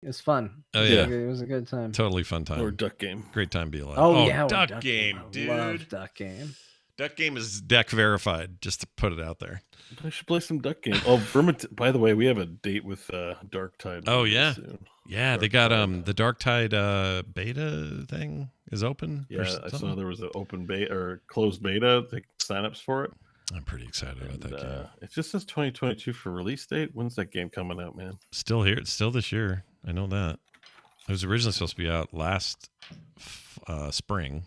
was fun. Oh yeah, it was a good time. Totally fun time. Or Duck Game. Great time to be alive. Oh yeah, Duck Game, dude. I love Duck Game. Duck Game is deck verified. Just to put it out there. I should play some Duck Game. Oh, by the way, we have a date with Dark Tide. Oh yeah, soon. yeah. They got the Dark Tide beta thing is open. Yeah, I saw there was an open beta or closed beta. They signups for it. I'm pretty excited about that game. It just says 2022 for release date. When's that game coming out, man? Still here. It's still this year. I know that. It was originally supposed to be out last spring.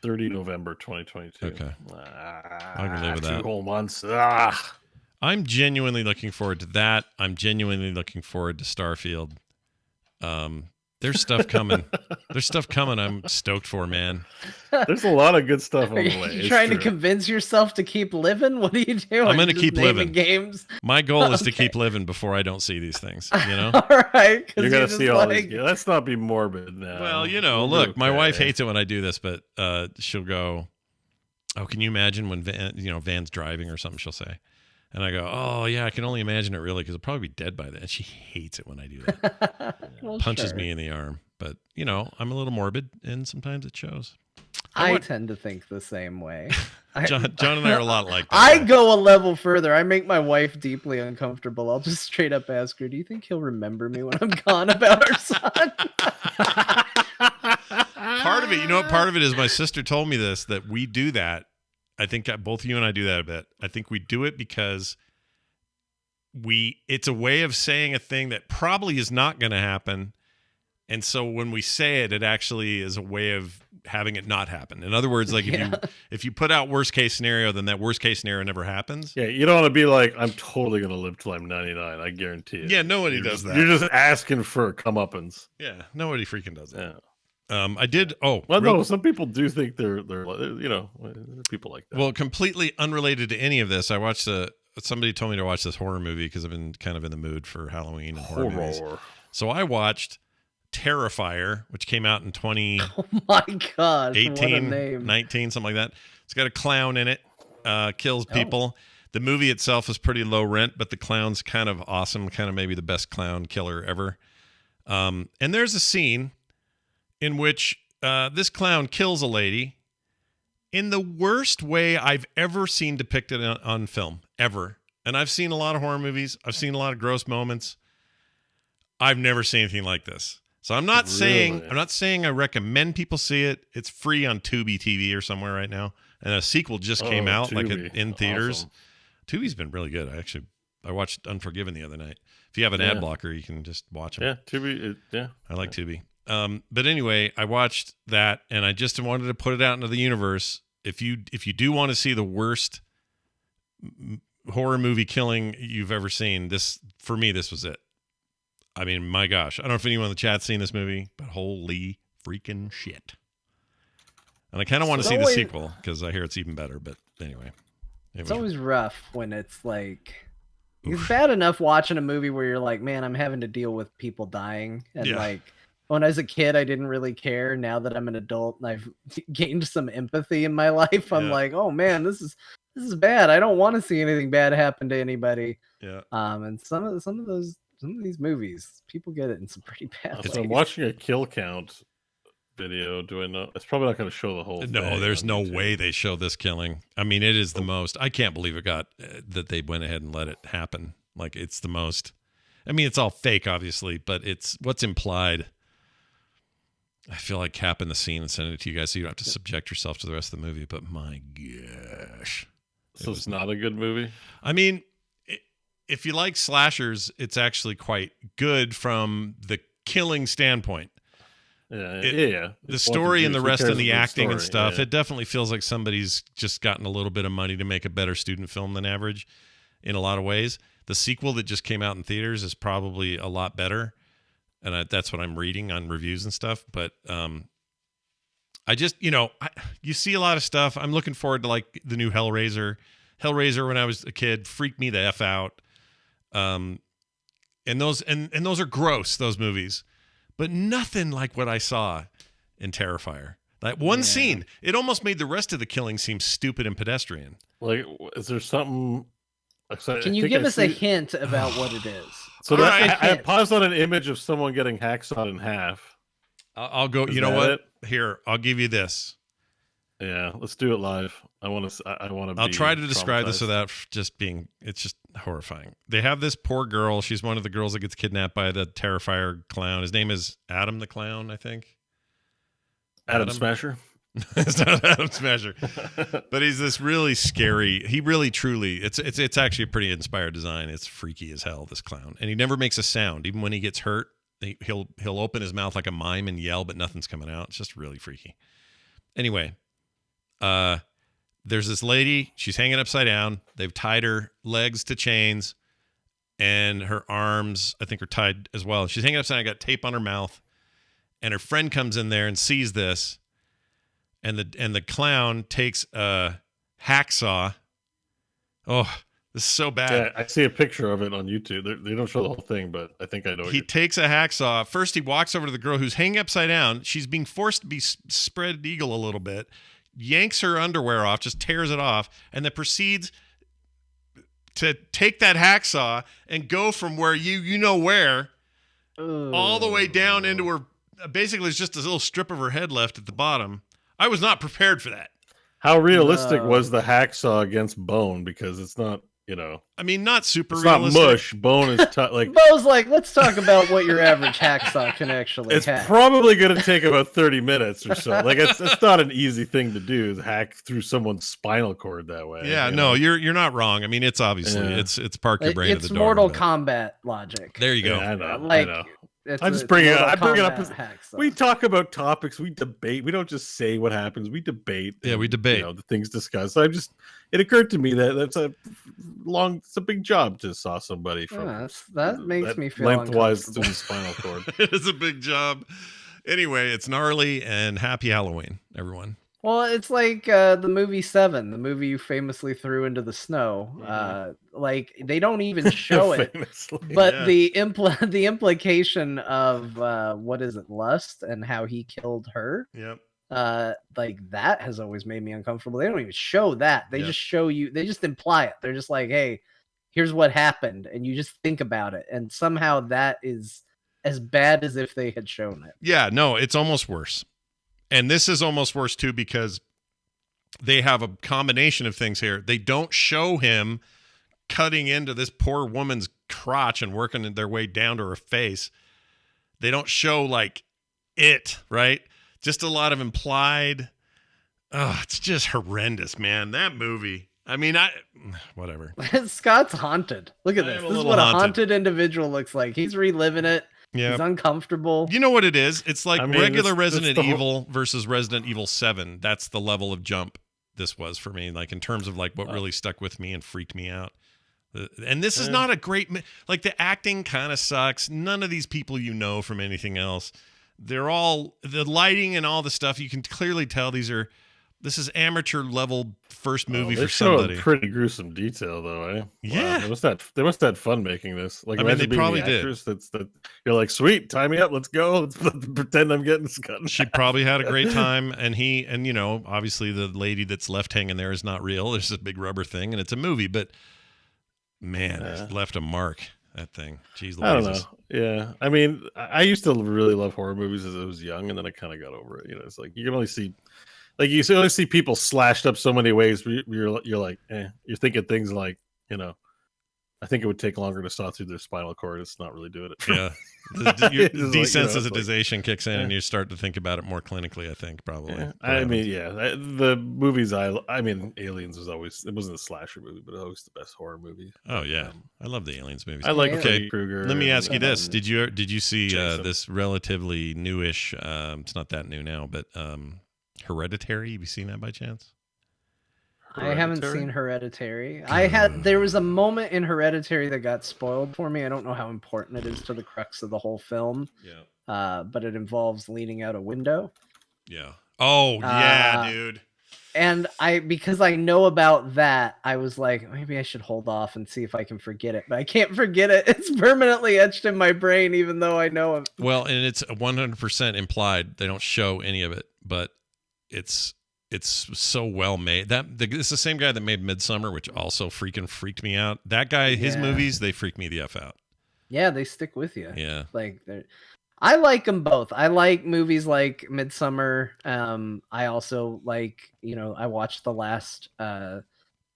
30 November 2022. Okay. I can live with that. 2 whole months. I'm genuinely looking forward to that. I'm genuinely looking forward to Starfield. There's stuff coming. There's stuff coming I'm stoked for, man. There's a lot of good stuff on the way. Are you trying to convince yourself to keep living? What are you doing? I'm going to keep living. Games? My goal is to keep living before I don't see these things, you know? All right. You're going to see all these games. Let's not be morbid now. Well, you know, look, my wife hates it when I do this, but she'll go, oh, can you imagine when Van's driving or something, she'll say. And I go, oh, yeah, I can only imagine it really because it'll probably be dead by then. And she hates it when I do that. Well, punches me in the arm. But, you know, I'm a little morbid, and sometimes it shows. I tend to think the same way. John and I are a lot like that. I go a level further. I make my wife deeply uncomfortable. I'll just straight up ask her, do you think he'll remember me when I'm gone about our son? Part of it, you know what part of it is? My sister told me this, that we do that. I think both you and I do that a bit. I think we do it because it's a way of saying a thing that probably is not going to happen. And so when we say it, it actually is a way of having it not happen. In other words, like if you put out worst case scenario, then that worst case scenario never happens. Yeah, you don't want to be like, I'm totally going to live till I'm 99. I guarantee it. Yeah, nobody does that. You're just asking for comeuppance. Yeah, nobody freaking does that. Yeah. I did. Oh, well, no. Some people do think they're you know, people like that. Well, completely unrelated to any of this, I watched somebody told me to watch this horror movie because I've been kind of in the mood for Halloween and horror movies. So I watched Terrifier, which came out in 20. Oh my gosh! 18, what a name. 19, something like that. It's got a clown in it, kills people. The movie itself is pretty low rent, but the clown's kind of awesome, kind of maybe the best clown killer ever. And there's a scene in which this clown kills a lady in the worst way I've ever seen depicted on film, ever. And I've seen a lot of horror movies. I've seen a lot of gross moments. I've never seen anything like this. So I'm not saying I recommend people see it. It's free on Tubi TV or somewhere right now. And a sequel just came out, Tubi. like in theaters. Awesome. Tubi's been really good. I watched Unforgiven the other night. If you have an ad blocker, you can just watch them. Yeah, Tubi. I like Tubi. But anyway, I watched that, and I just wanted to put it out into the universe. If you do want to see the worst horror movie killing you've ever seen, for me, this was it. I mean, my gosh. I don't know if anyone in the chat's seen this movie, but holy freaking shit. And I kind of want to see the sequel because I hear it's even better. But anyway. It's always rough when it's like... It's bad enough watching a movie where you're like, man, I'm having to deal with people dying. And like... When I was a kid, I didn't really care. Now that I'm an adult and I've gained some empathy in my life, I'm like, oh man, this is bad. I don't want to see anything bad happen to anybody. Yeah. And some of these movies, people get it in some pretty bad ways. I'm watching a kill count video. Do I know? It's probably not going to show the whole thing. No, there's no way they show this killing. I mean, it is the most. I can't believe it got that they went ahead and let it happen. Like, it's the most. I mean, it's all fake, obviously, but it's what's implied. I feel like capping the scene and sending it to you guys so you don't have to subject yourself to the rest of the movie. But my gosh. So it's not a good movie? I mean, if you like slashers, it's actually quite good from the killing standpoint. Yeah. The story and the rest of the acting and stuff, it definitely feels like somebody's just gotten a little bit of money to make a better student film than average in a lot of ways. The sequel that just came out in theaters is probably a lot better. And that's what I'm reading on reviews and stuff. But I just, you see a lot of stuff. I'm looking forward to like the new Hellraiser. Hellraiser, when I was a kid, freaked me the F out. And those are gross, those movies. But nothing like what I saw in Terrifier. That one scene, it almost made the rest of the killing seem stupid and pedestrian. Like, is there something... Can you give us a hint about what it is? So I paused on an image of someone getting hacksawed in half. I'll go. You know what? Here, I'll give you this. Yeah, let's do it live. I want to. I'll try to describe this without just being. It's just horrifying. They have this poor girl. She's one of the girls that gets kidnapped by the Terrifier clown. His name is Adam the Clown, I think. Adam Smasher. It's not Adam Smasher, but he's this really scary. He really, truly. It's actually a pretty inspired design. It's freaky as hell. This clown, and he never makes a sound, even when he gets hurt. He'll open his mouth like a mime and yell, but nothing's coming out. It's just really freaky. Anyway, there's this lady. She's hanging upside down. They've tied her legs to chains, and her arms, I think, are tied as well. She's hanging upside down. Got tape on her mouth, and her friend comes in there and sees this. And the clown takes a hacksaw. Oh, this is so bad. Yeah, I see a picture of it on YouTube. They don't show the whole thing, but I think I know. He takes a hacksaw. First, he walks over to the girl who's hanging upside down. She's being forced to be spread eagle a little bit. Yanks her underwear off, just tears it off, and then proceeds to take that hacksaw and go from where you know where all the way down into her. Basically, it's just a little strip of her head left at the bottom. I was not prepared for that. How realistic was the hacksaw against bone? Because it's not, I mean, not super it's realistic. Not mush. Bone is like. Bo's like, let's talk about what your average hacksaw can actually It's hack. probably going to take about 30 minutes or so. Like, it's not an easy thing to do, is hack through someone's spinal cord that way. Yeah, no, you're not wrong. I mean, it's obviously, it's park your brain at the door. It's Mortal Kombat logic. There you go. Yeah, I know. Like, I know. I bring it up. Hacksaw. We talk about topics. We debate. We don't just say what happens. We debate. Yeah, we debate. The things discussed. So it occurred to me that it's a big job to saw somebody from. That makes me feel lengthwise to the spinal cord. It is a big job. Anyway, it's gnarly, and happy Halloween, everyone. Well, it's like the movie Seven, the movie you famously threw into the snow. Like, they don't even show it, but the implication of what is it, lust, and how he killed her. Yep. Like, that has always made me uncomfortable. They don't even show that. They just show you. They just imply it. They're just like, hey, here's what happened, and you just think about it, and somehow that is as bad as if they had shown it. Yeah, no, it's almost worse. And this is almost worse, too, because they have a combination of things here. They don't show him cutting into this poor woman's crotch and working their way down to her face. They don't show, like, it, right? Just a lot of implied. Oh, it's just horrendous, man. That movie. I mean, whatever. Scott's haunted. Look at this. This is what a haunted individual looks like. He's reliving it. Yeah. He's uncomfortable. You know what it is? It's like regular Resident Evil versus Resident Evil 7. That's the level of jump this was for me, like in terms of like what really stuck with me and freaked me out. And this is not a great, like the acting kind of sucks. None of these people from anything else. They're all, the lighting and all the stuff, you can clearly tell this is amateur level first movie for somebody. Pretty gruesome detail though, eh? Yeah. Wow. They must have had fun making this. Like, I mean, they probably did. You're like, sweet, tie me up, let's go. Let's pretend I'm getting cut. She probably had a great time, and obviously the lady that's left hanging there is not real. There's a big rubber thing, and it's a movie, but man, it left a mark. That thing. Jeez Louise. I don't know. Yeah. I mean, I used to really love horror movies as I was young, and then I kind of got over it. It's like you can only see. Like, you only see people slashed up so many ways. You're like, you're thinking things like, I think it would take longer to saw through their spinal cord. It's not really doing it. Yeah. Your desensitization kicks in, and you start to think about it more clinically, I think, probably. Yeah. I mean, the movies Aliens was always, it wasn't a slasher movie, but always the best horror movie. Oh, yeah. I love the Aliens movies. I like Krueger. Let me ask you this. Did you see this relatively newish, it's not that new now, but Hereditary? Have you seen that by chance? I haven't seen Hereditary. There was a moment in Hereditary that got spoiled for me. I don't know how important it is to the crux of the whole film. Yeah. But it involves leaning out a window. Yeah. Oh, yeah, dude. And because I know about that, I was like, maybe I should hold off and see if I can forget it. But I can't forget it. It's permanently etched in my brain, even though I know it. Well, and it's 100% implied. They don't show any of it, but it's so well made. It's the same guy that made Midsummer, which also freaking freaked me out. That guy, his movies, they freak me the F out. Yeah, they stick with you. Yeah. Like I like them both. I like movies like Midsummer. I also like, I watched the last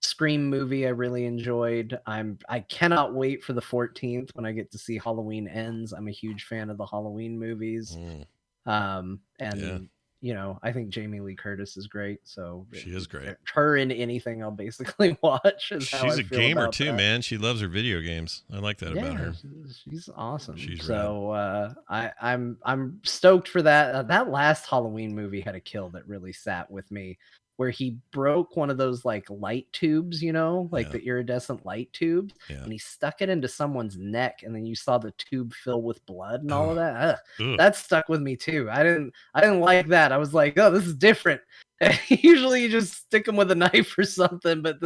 Scream movie I really enjoyed. I cannot wait for the 14th when I get to see Halloween Ends. I'm a huge fan of the Halloween movies. And I think Jamie Lee Curtis is great. So she is great. Her in anything I'll basically watch is how She's I a feel gamer about too, that. man. She loves her video games. I like that about her. She's awesome. She's so I'm stoked for that. That last Halloween movie had a kill that really sat with me, where he broke one of those like light tubes, the iridescent light tubes, and he stuck it into someone's neck, and then you saw the tube fill with blood and all of that. That stuck with me too. I didn't like that. I was like, oh, this is different. Usually you just stick them with a knife or something, but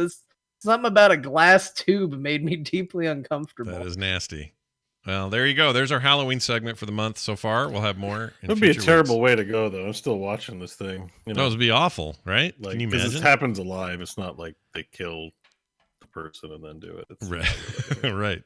something about a glass tube made me deeply uncomfortable. That is nasty. Well, there you go. There's our Halloween segment for the month so far. We'll have more. It would be a terrible way to go, though. I'm still watching this thing. That would be awful, right? Like, can you imagine? This happens alive. It's not like they kill the person and then do it. It's right. Right.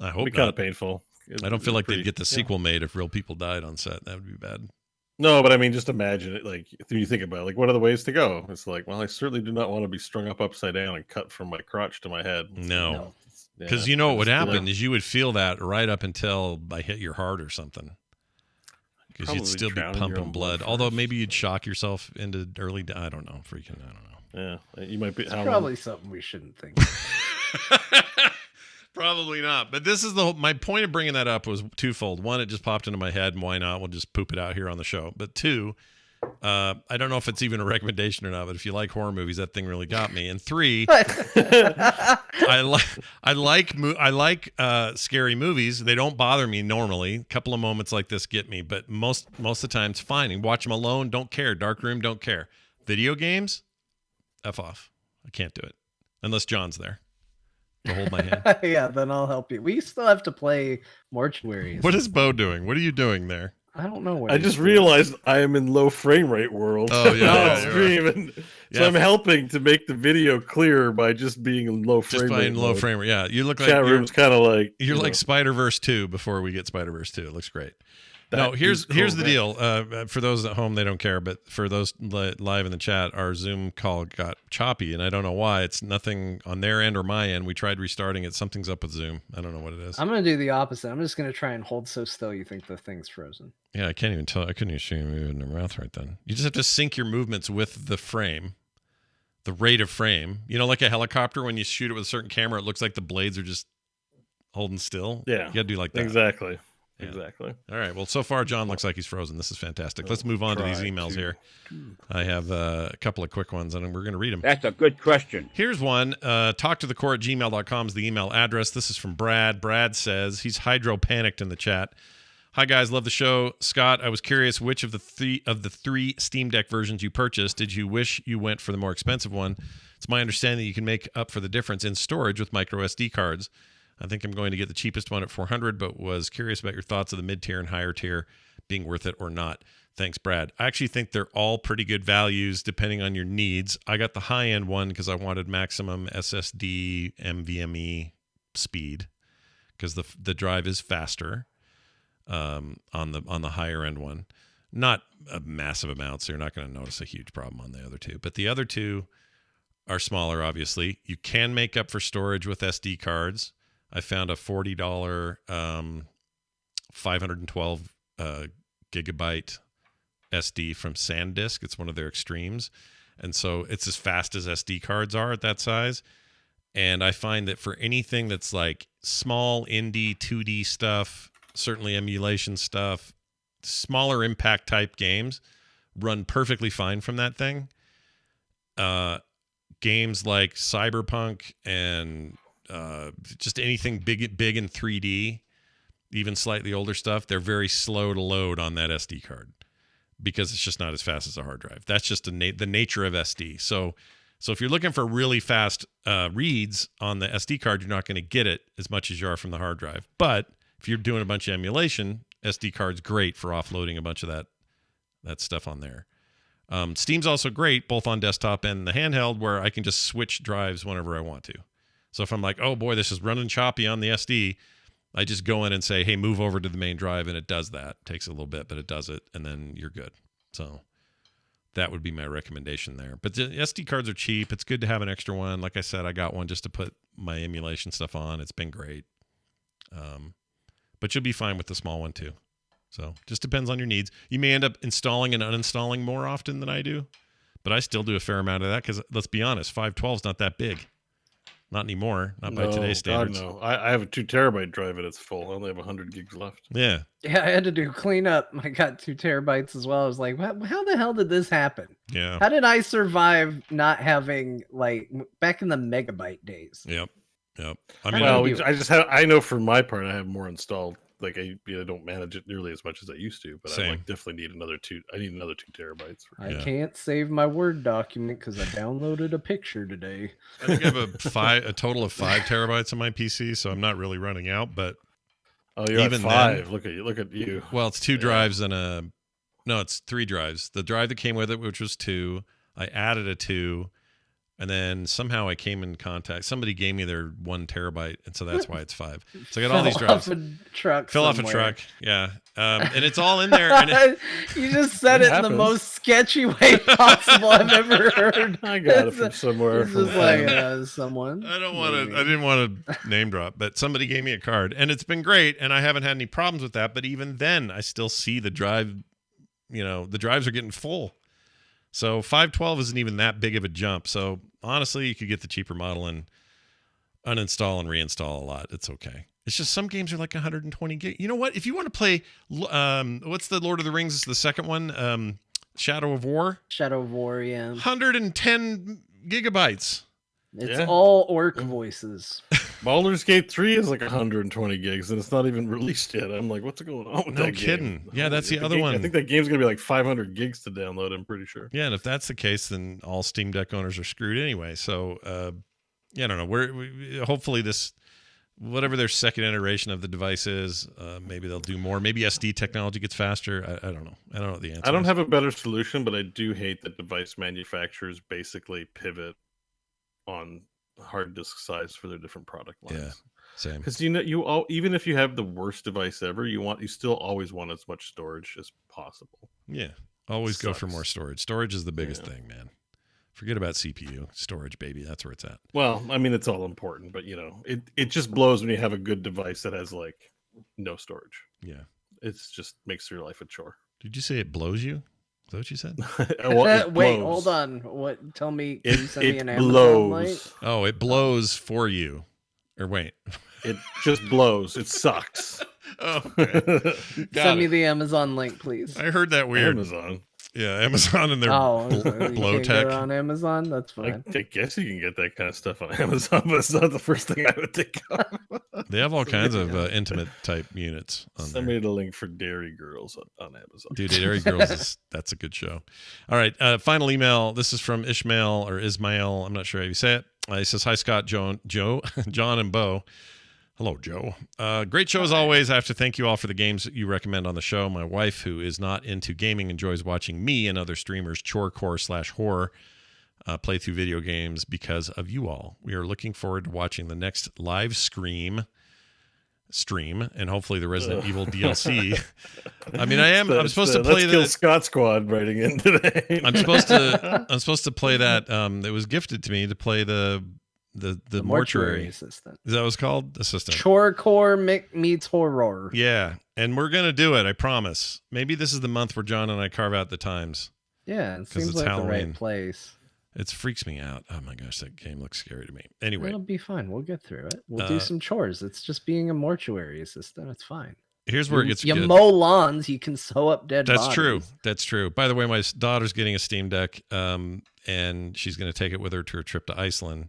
I hope it'd be kind of painful. I don't feel like they'd get the sequel made if real people died on set. That would be bad. No, but I mean, just imagine it. Like, if you think about it, like, what are the ways to go? It's like, well, I certainly do not want to be strung up upside down and cut from my crotch to my head. No. Because what would happen is you would feel that right up until I hit your heart or something. Because you'd still be pumping blood. Although maybe you'd shock yourself into early. I don't know. I don't know. Yeah, you might be. It's probably something we shouldn't think. Probably not. But this is my point of bringing that up was twofold. One, it just popped into my head, and why not? We'll just poop it out here on the show. But two, I don't know if it's even a recommendation or not, but if you like horror movies, that thing really got me. And three, I like scary movies. They don't bother me normally. A couple of moments like this get me, but most of the time it's fine. And watch them alone, don't care. Dark room, don't care. Video games, F off. I can't do it unless John's there to hold my hand. Yeah, then I'll help you. We still have to play Mortuaries. What is Bo doing? What are you doing there? I don't know. I just realized I am in low frame rate world. Oh yeah, so I'm helping to make the video clearer by just being in low frame rate. Just being low frame rate. Yeah, you look like chat room's kind of like you're like Spider-Verse 2 before we get Spider-Verse 2. It looks great. No, here's the deal. For those at home, they don't care, but for those live in the chat, our Zoom call got choppy, and I don't know why. It's nothing on their end or my end. We tried restarting it. Something's up with Zoom. I don't know what it is. I'm going to do the opposite. I'm just going to try and hold so still you think the thing's frozen. Yeah, I can't even tell. I couldn't even show you moving your mouth right then. You just have to sync your movements with the frame, the rate of frame. Like a helicopter, when you shoot it with a certain camera, it looks like the blades are just holding still. Yeah. You got to do like that. Exactly. Yeah. Exactly. All right. Well, so far, John looks like he's frozen. This is fantastic. Let's move on to these emails here. I have a couple of quick ones, and we're going to read them. That's a good question. Here's one. talktothecore@gmail.com is the email address. This is from Brad. Brad says he's hydro-panicked in the chat. Hi, guys. Love the show. Scott, I was curious which of the three Steam Deck versions you purchased. Did you wish you went for the more expensive one? It's my understanding that you can make up for the difference in storage with micro SD cards. I think I'm going to get the cheapest one at $400, but was curious about your thoughts of the mid-tier and higher tier being worth it or not. Thanks, Brad. I actually think they're all pretty good values depending on your needs. I got the high-end one because I wanted maximum SSD NVMe speed because the drive is faster on the higher-end one. Not a massive amount, so you're not going to notice a huge problem on the other two. But the other two are smaller, obviously. You can make up for storage with SD cards. I found a $40 512 gigabyte SD from SanDisk. It's one of their extremes. And so it's as fast as SD cards are at that size. And I find that for anything that's like small indie 2D stuff, certainly emulation stuff, smaller impact type games run perfectly fine from that thing. Games like Cyberpunk and just anything big in 3D, even slightly older stuff, they're very slow to load on that SD card because it's just not as fast as a hard drive. That's just the nature of SD. So if you're looking for really fast reads on the SD card, you're not going to get it as much as you are from the hard drive. But if you're doing a bunch of emulation, SD card's great for offloading a bunch of that stuff on there. Steam's also great both on desktop and the handheld, where I can just switch drives whenever I want to. So if I'm like, oh boy, this is running choppy on the SD, I just go in and say, hey, move over to the main drive, and it does that. It takes a little bit, but it does it, and then you're good. So that would be my recommendation there. But the SD cards are cheap. It's good to have an extra one. Like I said, I got one just to put my emulation stuff on. It's been great. But you'll be fine with the small one too. So just depends on your needs. You may end up installing and uninstalling more often than I do, but I still do a fair amount of that because let's be honest, 512 is not that big. Not anymore. Not by today's standards. God, no. I have a 2 terabyte drive and it's full. I only have 100 gigs left. Yeah. Yeah, I had to do cleanup. I got 2 terabytes as well. I was like, how the hell did this happen? Yeah. How did I survive not having, like, back in the megabyte days? Yep. I mean, I know for my part, I have more installed. Like I don't manage it nearly as much as I used to, but Same. I like definitely need another 2. I need another 2 terabytes. I can't save my Word document because I downloaded a picture today. I think I have a total of 5 terabytes on my PC, so I'm not really running out. But you're even at 5. Look at you. Well, it's 2 drives and it's 3 drives. The drive that came with it, which was 2, I added a 2. And then somehow I came in contact. Somebody gave me their 1 terabyte, and so that's why it's 5. So I got all these drives. Fell off a truck, yeah. And it's all in there. And you just said it in the most sketchy way possible I've ever heard. I got it from somewhere. It's just like someone. I didn't want to name drop, but somebody gave me a card, and it's been great, and I haven't had any problems with that. But even then, I still see the drive. The drives are getting full. So 512 isn't even that big of a jump. So honestly, you could get the cheaper model and uninstall and reinstall a lot. It's okay. It's just some games are like 120 gig. You know what? If you want to play, what's the Lord of the Rings? The second one, Shadow of War. Shadow of War, yeah. 110 gigabytes. It's all orc voices. Baldur's Gate 3 is like 120 gigs, and it's not even released yet. I'm like, what's going on with that game? No kidding. Yeah, that's the other one. I think that game's going to be like 500 gigs to download, I'm pretty sure. Yeah, and if that's the case, then all Steam Deck owners are screwed anyway. So, I don't know. Hopefully this, whatever their second iteration of the device is, maybe they'll do more. Maybe SD technology gets faster. I don't know. I don't know what the answer is. I don't have a better solution, but I do hate that device manufacturers basically pivot on hard disk size for their different product lines. Yeah, same. Because even if you have the worst device ever, you still always want as much storage as possible. Yeah, always go for more storage. Storage is the biggest thing, man. Forget about CPU. Storage, baby. That's where it's at. Well, I mean, it's all important, but it just blows when you have a good device that has like no storage. Yeah, it's just makes your life a chore. Did you say it blows you? Is that what you said? Well, wait, hold on. What? Tell me. Can you send me an Amazon blows. link? Oh, it blows for you. Or wait. It just blows. It sucks. Oh, okay. Send me the Amazon link, please. I heard that weird. Amazon. Yeah, Amazon and their blow tech. On Amazon, that's fine. I guess you can get that kind of stuff on Amazon, but it's not the first thing I would think of. They have all kinds of intimate type units on Send me the link for Dairy Girls on Amazon. Dude, Dairy Girls that's a good show. All right, final email. This is from Ishmael or Ismail. I'm not sure how you say it. He says, "Hi Scott, John, and Bo. Hello, Joe. Great show as always. I have to thank you all for the games that you recommend on the show. My wife, who is not into gaming, enjoys watching me and other streamers chorecore/horror play through video games because of you all. We are looking forward to watching the next live stream and hopefully the Resident Evil DLC. I mean, I'm supposed to play the Scott Squad writing in today. I'm supposed to play that. It was gifted to me to play the mortuary assistant. Is that what it's called? Assistant. Chorecore meets horror. Yeah, and we're gonna do it. I promise. Maybe this is the month where John and I carve out the times. Yeah, it seems like Halloween. The right place. It freaks me out. Oh my gosh, that game looks scary to me. Anyway, it'll be fine. We'll get through it. We'll do some chores. It's just being a mortuary assistant. It's fine. Here's where it gets you good. mow lawns. You can sew up dead That's bodies. true. That's true. By the way, my daughter's getting a Steam Deck, and she's going to take it with her to her trip to Iceland.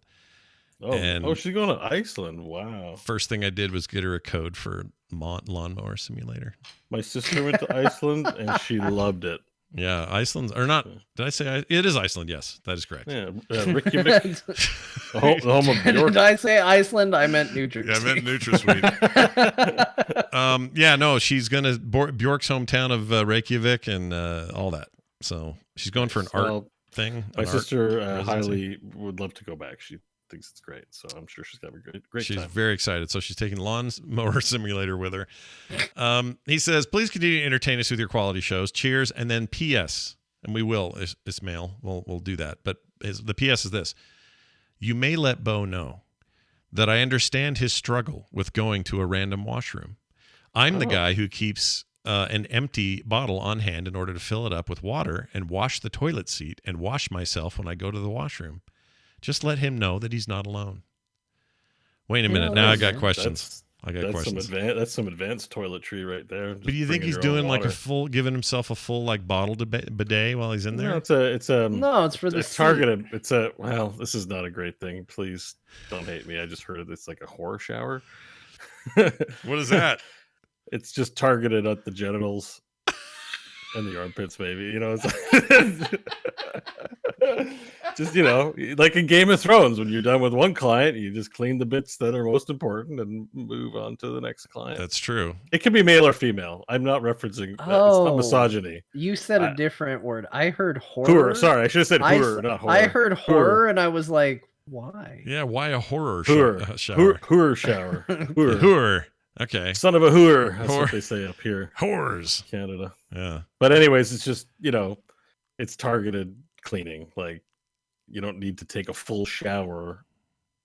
Oh, she's going to Iceland. Wow. First thing I did was get her a code for Lawnmower Simulator. My sister went to Iceland, and she loved it. Yeah, Iceland's or not? Did I say it is Iceland? Yes, that is correct. Yeah, Reykjavik, the home of Bjork. Did I say Iceland? I meant NutraSweet. Yeah, I meant NutraSweet. Yeah, no, she's gonna Bjork's hometown of Reykjavik and all that. So she's going for an art thing. My sister highly would love to go back. She thinks it's great. So I'm sure she's got a great She's time. very excited. So she's taking Lawn Mower Simulator with her. He says, please continue to entertain us with your quality shows. Cheers. And then P.S. And we will, Ismail. We'll do that. But the P.S. is this. You may let Bo know that I understand his struggle with going to a random washroom. I'm the guy who keeps an empty bottle on hand in order to fill it up with water and wash the toilet seat and wash myself when I go to the washroom. Just let him know that he's not alone. Wait a minute. Now I got questions. That's some advanced toiletry right there. But do you think he's doing like giving himself a full like bottle bidet while he's in there? No, it's for the targeted. Well, this is not a great thing. Please don't hate me. I just heard it's like a horror shower. What is that? It's just targeted at the genitals and the armpits, maybe. It's just, like in Game of Thrones, when you're done with one client, you just clean the bits that are most important and move on to the next client. That's true. It can be male or female. I'm not referencing it's not misogyny. You said a different word. I heard horror. Sorry, I should have said horror, not horror. I heard horror, and I was like, why? Yeah, why a horror shower? Horror shower. Horror. Okay. Son of a hooer. That's what they say up here. Whores. Canada. Yeah. But anyways, it's just, it's targeted cleaning. Like, you don't need to take a full shower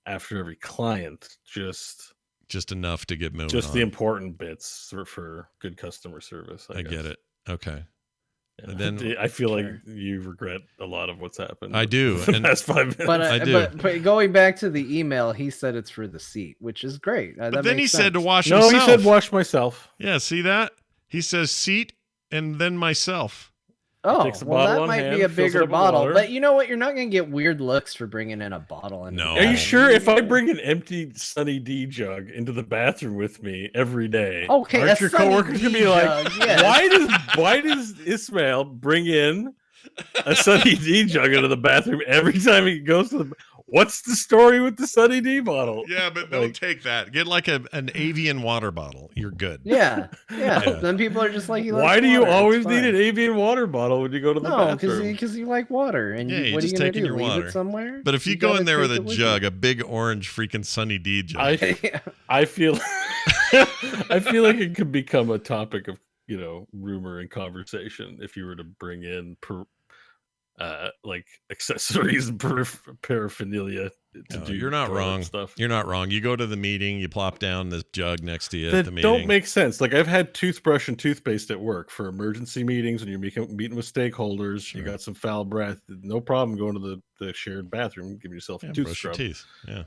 after every client. Just enough to get moving. Just the important bits for good customer service. I guess. Get it. Okay. Yeah. And then I feel like you regret a lot of what's happened. I do. The past 5 minutes. But I do. But going back to the email, he said it's for the seat, which is great. But then he said to wash himself. No, he said wash myself. Yeah, see that? He says seat and then myself. Oh, well, that might be a bigger bottle. But you know what? You're not going to get weird looks for bringing in a bottle. No. Are you sure if I bring an empty Sunny D jug into the bathroom with me every day, aren't your coworkers going to be like, why does Ismail bring in a Sunny D jug into the bathroom every time he goes to the... What's the story with the Sunny D bottle? Yeah, but don't take that. Get like an avian water bottle. You're good. Yeah. Then people are just like, why do you always need an avian water bottle when you go to the bathroom? No, because you like water. And what are you going to do? Leave it somewhere? But if you go in there with a jug, a big orange freaking Sunny D jug. I feel like it could become a topic of, rumor and conversation if you were to bring in like accessories and paraphernalia to do. You're not wrong. Stuff. You're not wrong. You go to the meeting, you plop down the jug next to you that at the meeting. Don't make sense. Like I've had toothbrush and toothpaste at work for emergency meetings when you're meeting with stakeholders. Sure. You got some foul breath. No problem going to the shared bathroom. Give yourself a tooth brush scrub. Your teeth. Yeah.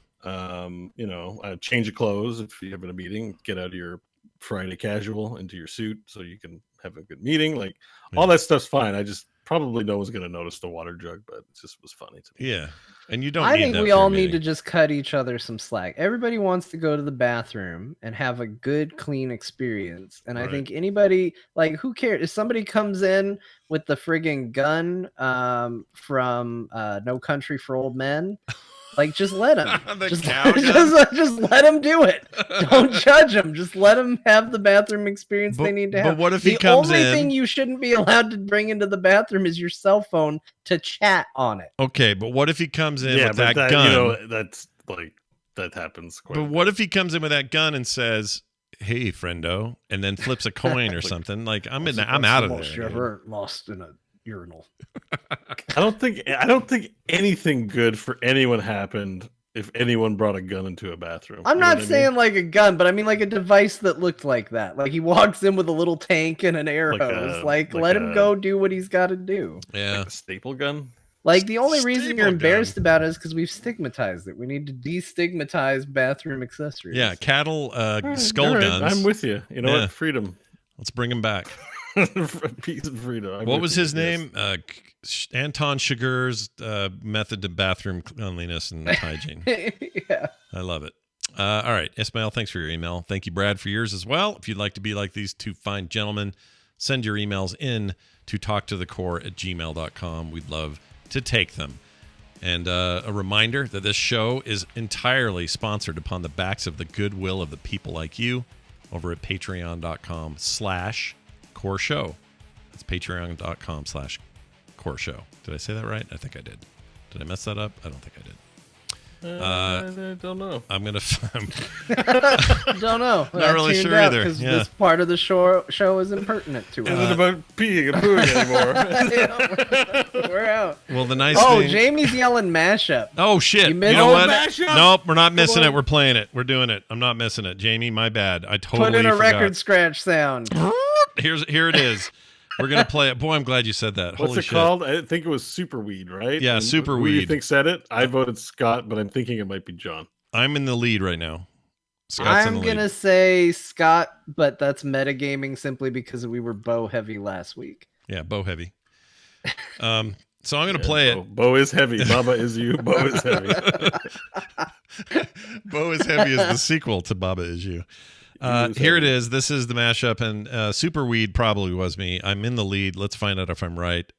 Change of clothes if you have a meeting. Get out of your Friday casual into your suit so you can have a good meeting. Like all that stuff's fine. I just probably no one's going to notice the water jug, but it just was funny to me. Yeah. And you don't I think we all need to just cut each other some slack. Everybody wants to go to the bathroom and have a good, clean experience. And I think anybody, like, who cares? If somebody comes in with the friggin' gun from No Country for Old Men, like, just let him. just let him do it. Don't judge him. Just let him have the bathroom experience they need to have. But what if he comes in? The only thing you shouldn't be allowed to bring into the bathroom is your cell phone to chat on it. Okay, but what if he comes in with that gun? That's like that happens quite But what if he comes in with that gun and says, "Hey, friendo," and then flips a coin or something? Like I'm out of there. You ever lost in a urinal? I don't think anything good for anyone happened if anyone brought a gun into a bathroom. I'm not saying like a gun, but I mean like a device that looked like that. Like he walks in with a little tank and an air hose. Let him go do what he's got to do. Yeah, like a staple gun. Like the only reason you're embarrassed about it is because we've stigmatized it. We need to destigmatize bathroom accessories. Yeah, cattle skull guns. I'm with you. You know what? Freedom. Let's bring him back. Peace and freedom. What was his name? Anton Chigurh's method to bathroom cleanliness and hygiene. Yeah. I love it. All right, Ismail, thanks for your email. Thank you, Brad, for yours as well. If you'd like to be like these two fine gentlemen, send your emails in to talktothecore@gmail.com. We'd love to take them. And a reminder that this show is entirely sponsored upon the backs of the goodwill of the people like you over at patreon.com/core show. That's patreon.com/core show. Did I say that right? I think I did. Did I mess that up? I don't think I did. I don't know. I'm gonna. Don't know. Not really sure either. Because this part of the show is impertinent to us. Isn't about peeing and pooing anymore. We're out. Well, the nice Oh, thing. Jamie's yelling mashup. Oh shit! You missed know what? mashup? Nope, we're not missing it. We're playing it. We're doing it. I'm not missing it. Jamie, my bad. I totally Put in a forgot. record scratch sound. Here it is. We're gonna play it. Boy, I'm glad you said that. What's Holy it shit. called? I think it was Superweed, right? Yeah, And Superweed. Who do you think said it? I voted Scott, but I'm thinking it might be John. I'm in the lead right now. Scott's in I'm the gonna lead. say Scott, but that's metagaming simply because we were bow heavy last week. Yeah, bow heavy. So I'm gonna play it. Bo is heavy. Baba is you. Bo is heavy. Bo is Heavy is the sequel to Baba Is You. Here it is. This is the mashup, and Superweed probably was me. I'm in the lead. Let's find out if I'm right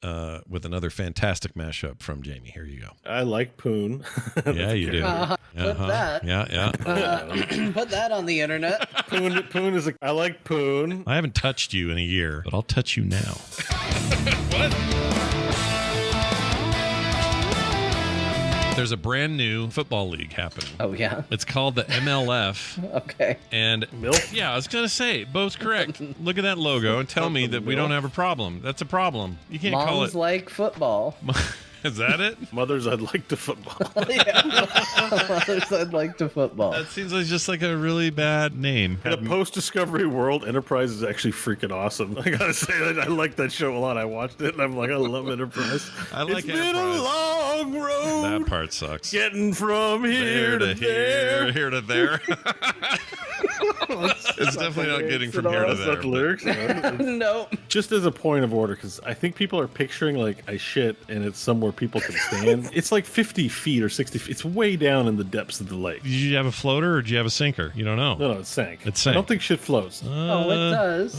with another fantastic mashup from Jamie. Here you go. I like Poon. Yeah, you do. Put that. Yeah. Put that on the internet. Poon is I like Poon. I haven't touched you in a year, but I'll touch you now. There's a brand new football league happening. Oh yeah. It's called the MLF. Okay. And Milk? yeah, I was gonna say, Bo's correct. Look at that logo and tell me that we don't have a problem. That's a problem. You can't call Moms it. like football. Is that it? Mothers, I'd like to football. Mothers I'd like to football. That seems like just like a really bad name. In a post-Discovery world, Enterprise is actually freaking awesome. I gotta say, I like that show a lot. I watched it, and I'm like, I love Enterprise. I like It's been a Enterprise. long road. That part sucks. Getting from here to there. here to there. It's definitely not getting from here to That's there. not the lyrics. No. Just as a point of order, because I think people are picturing like I shit and it's somewhere people can stand. It's like 50 feet or 60 feet. It's way down in the depths of the lake. Did you have a floater or did you have a sinker? You don't know. No, it sank. It sank. I don't think shit floats. Oh, it does.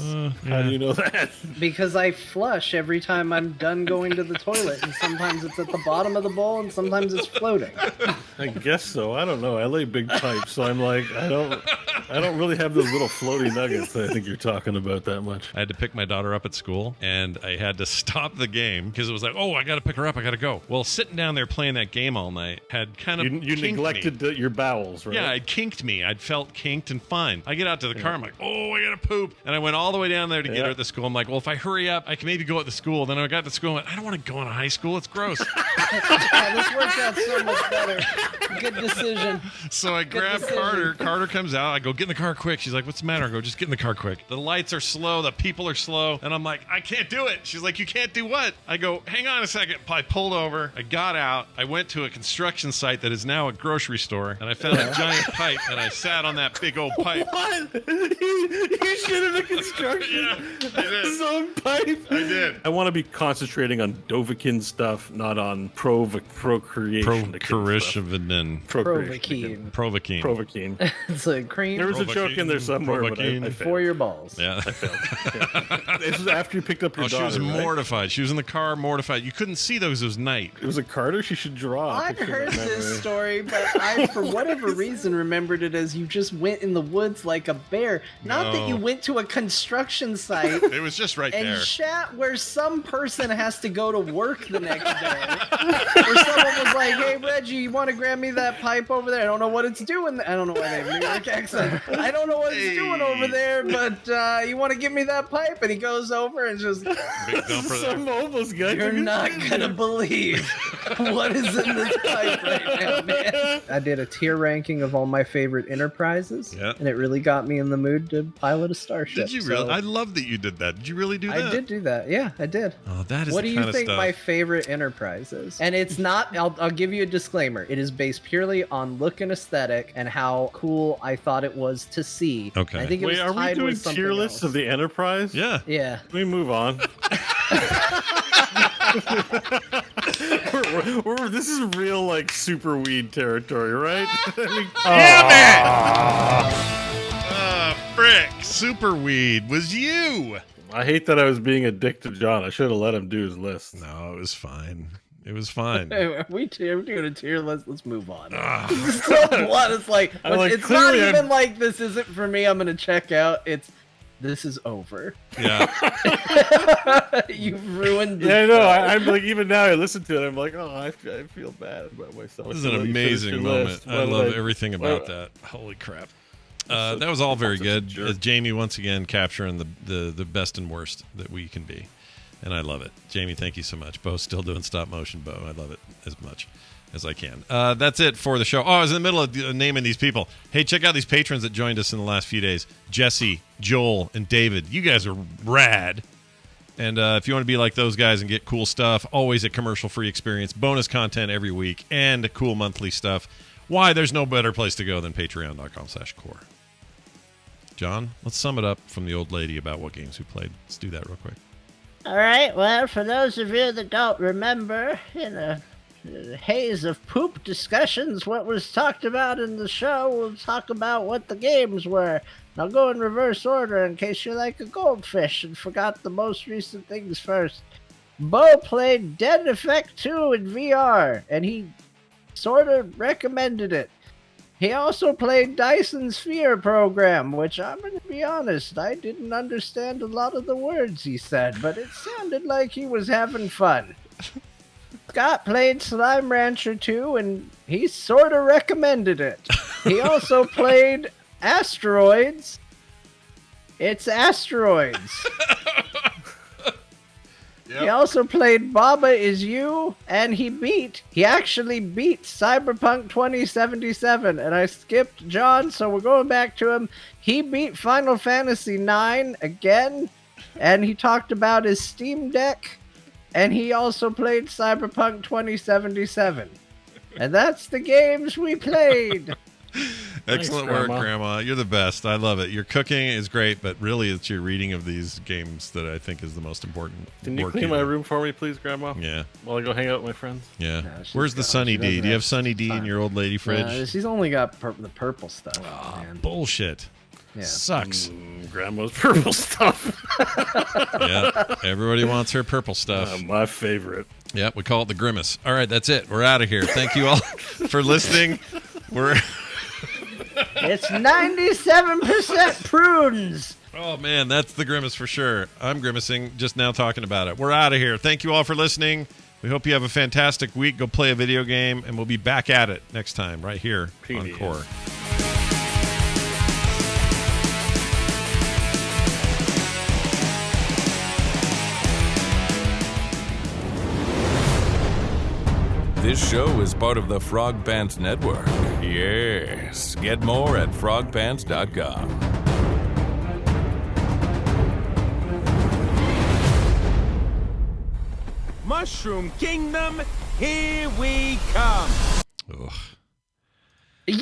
How do you know that? Because I flush every time I'm done going to the toilet, and sometimes it's at the bottom of the bowl, and sometimes it's floating. I guess so. I don't know. I lay big pipes, so I'm like, I don't really have those little floaty nuggets that I think you're talking about that much. I had to pick my daughter up at school, and I had to stop the game because it was like, oh, I got to pick her up. I got to go. Well, sitting down there playing that game all night had kind of You neglected your bowels, right? Yeah, it kinked me. I'd felt kinked and fine. I get out to the car. I'm like, oh, I got to poop. And I went all the way down there to get her at the school. I'm like, well, if I hurry up, I can maybe go at the school. Then I got to school and went, I don't want to go into high school. It's gross. This worked out so much better. Good decision. So I grab decision. Carter. Carter comes out. I go, get in the car quick. She's like, what's the matter? I go, just get in the car quick. The lights are slow. The people are slow. And I'm like, I can't do it. She's like, you can't do what? I go, hang on a second. I pulled over. I got out. I went to a construction site that is now a grocery store. And I found a giant pipe. And I sat on that big old pipe. What? You shit in a construction Yeah, I did. zone pipe? I did. I want to be concentrating on Dovahkiin stuff, not on procreation. Provision. Provocaine. Provocaine. Provocaine. It's a cream There was a joke in there somewhere, but I Provocaine. for failed. your balls. Yeah. This was after you picked up your Oh, she daughter, was right? mortified. She was in the car mortified. You couldn't see those. It was night. It was a Carter. She should draw. a I've picture heard of that this memory. story, but I, for whatever reason, remembered it as you just went in the woods like a bear. Not that you No. went to a construction site It was just right and there. shat where some person has to go to work the next day. Where someone was like, hey, Reggie, you want to grab me that pipe over there? I don't know what it's doing. I don't know why they have a New York accent. I don't know what it's doing over there, but you want to give me that pipe? And he goes over and just, Big dumper there. Some homeless guy. you're took his not shit. going to believe what is in this pipe right now, man. I did a tier ranking of all my favorite enterprises, Yeah. and it really got me in the mood to pilot a starship. Did you really? so I love that you did that. Did you really do that? I did do that. Yeah, I did. Oh, that is What the do kind you of think stuff. my favorite enterprise is? And it's not, I'll give you a disclaimer. It is based purely on look and aesthetic and how cool I thought it was to see. Okay. I think it Wait, was are we tied doing with something tier lists else. of the Enterprise? Yeah. Yeah. Can we move on? This is real, like, super weed territory, right? Frick. Superweed was you. I hate that I was being a dick to John. I should have let him do his list. No, it was fine. It was fine. We're doing a tier list. Let's move on. Ah. So what? It's like, I'm like, it's not clearly even like this isn't for me. I'm gonna check out. It's this is over. Yeah. You've ruined the Yeah, I know. show. I'm like, even now I listen to it, I'm like, oh, I feel bad about myself. This is an amazing moment. I love everything about that. Holy crap. That was all very good. Jamie, once again, capturing the best and worst that we can be. And I love it. Jamie, thank you so much. Bo's still doing stop motion, Bo. I love it as much as I can. That's it for the show. Oh, I was in the middle of naming these people. Hey, check out these patrons that joined us in the last few days. Jesse, Joel, and David. You guys are rad. And if you want to be like those guys and get cool stuff, always a commercial-free experience, bonus content every week, and cool monthly stuff, why, there's no better place to go than patreon.com/core. John, let's sum it up from the old lady about what games we played. Let's do that real quick. All right, well, for those of you that don't remember, in a haze of poop discussions, what was talked about in the show, we'll talk about what the games were. I'll go in reverse order in case you're like a goldfish and forgot the most recent things first. Bo played Dead Effect 2 in VR, and he sort of recommended it. He also played Dyson Sphere Program, which I'm going to be honest, I didn't understand a lot of the words he said, but it sounded like he was having fun. Scott played Slime Rancher 2, and he sort of recommended it. He also played Asteroids. It's Asteroids. Yep. He also played Baba Is You, and he actually beat Cyberpunk 2077, and I skipped John, so we're going back to him. He beat Final Fantasy IX again, and he talked about his Steam Deck, and he also played Cyberpunk 2077. And that's the games we played. Excellent work, Grandma. You're the best. I love it. Your cooking is great, but really it's your reading of these games that I think is the most important. Can you clean my room for me, please, Grandma? Yeah. While I go hang out with my friends? Yeah. No, where's the Sunny D? Do you have Sunny D in your old lady fridge? No, she's only got the purple stuff. Oh, man. Bullshit. Yeah. Sucks. Grandma's purple stuff. Yeah. Everybody wants her purple stuff. My favorite. Yeah, we call it the Grimace. All right, that's it. We're out of here. Thank you all for listening. It's 97% prunes. Oh, man, that's the Grimace for sure. I'm grimacing just now talking about it. We're out of here. Thank you all for listening. We hope you have a fantastic week. Go play a video game, and we'll be back at it next time right here on Core. This show is part of the Frog Pants Network. Yes. Get more at frogpants.com. Mushroom Kingdom, here we come. Ugh. Yeah.